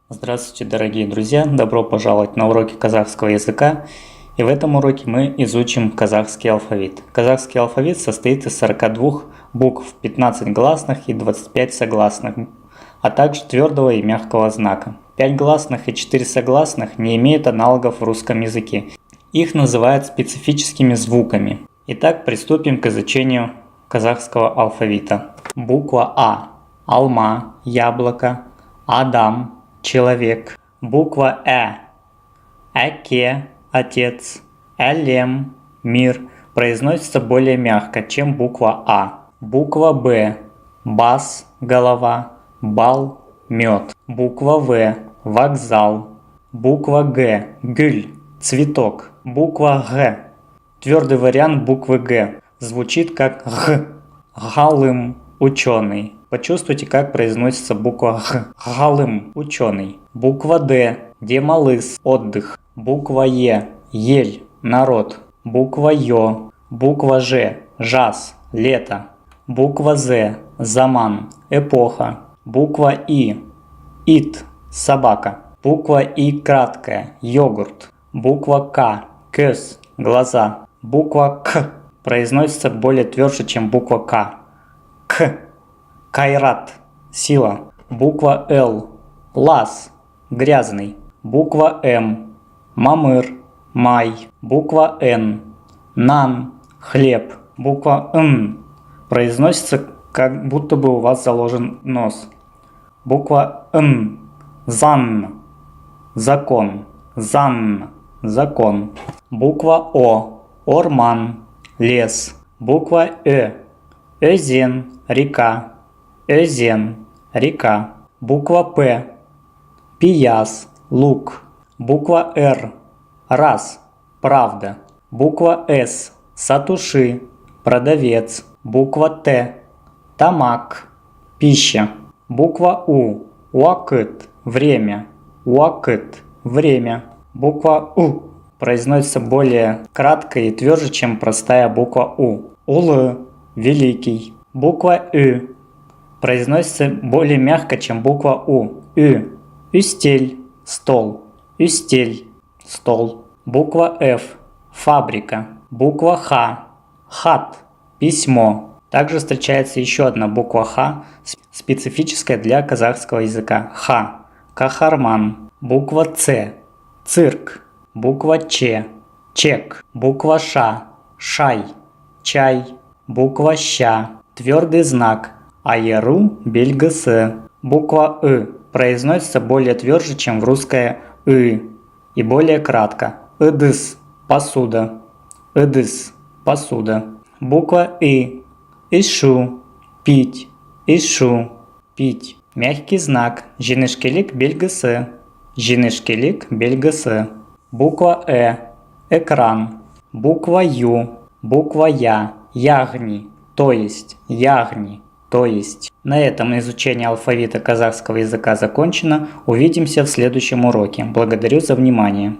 Здравствуйте, дорогие друзья! Добро пожаловать на уроки казахского языка. И в этом уроке мы изучим казахский алфавит. Казахский алфавит состоит из 42 букв, 15 гласных и 25 согласных, а также твердого и мягкого знака. 5 гласных и 4 согласных не имеют аналогов в русском языке. Их называют специфическими звуками. Итак, приступим к изучению казахского алфавита. Буква А – алма, яблоко, адам – человек. Буква Әке – отец, әлем – мир, произносится более мягко, чем буква А. Буква Б – бас – голова, бал – мед. Буква В – вокзал. Буква Г – гүль – цветок. Буква Г – твердый вариант буквы Г, звучит как Г. Галым – ученый. Почувствуйте, как произносится буква Г. Галым – ученый. Буква Д – демалыс – отдых. Буква Е – ель – народ. Буква Ё. Буква Ж – жаз – лето. Буква З – заман – эпоха. Буква И – ит – собака. Буква И краткая – йогурт. Буква К – көз – глаза. Буква К произносится более тверже, чем буква К. К – кайрат – сила. Буква Л – лаз – грязный. Буква М – мамыр – май. Буква Н – нан – хлеб. Буква Н произносится, как будто бы у вас заложен нос. Буква Н – зан – закон. Зан – закон. Буква О – орман – лес. Буква Өзен – река. Өзен – река. Буква П – пияс – лук. Буква Р – раз – правда. Буква С – сатуши – продавец. Буква Т – тамак – пища. Буква У – уакыт – время. Уакыт – время. Буква У произносится более кратко и тверже, чем простая буква У. Улы – великий. Буква Ü произносится более мягко, чем буква У. Устель – стол. Устель – стол. Буква Ф – фабрика. Буква Х – хат – письмо. Также встречается еще одна буква Х, специфическая для казахского языка. Х – кахарман. Буква Ц – цирк. Буква Ч – чек. Буква Ш – шай – чай. Буква Щ – твердый знак. Айыру белгісі. Буква произносится более тверже, чем в русское и более кратко. Ыдыс – посуда. Ыдыс – посуда. Буква ишу – пить. Ишу – пить. Мягкий знак. Жіңішкелік белгісі. Жіңішкелік белгісі. Буква экран. Буква Ю. Буква Я. Ягни, то есть ягни, то есть. На этом изучение алфавита казахского языка закончено. Увидимся в следующем уроке. Благодарю за внимание.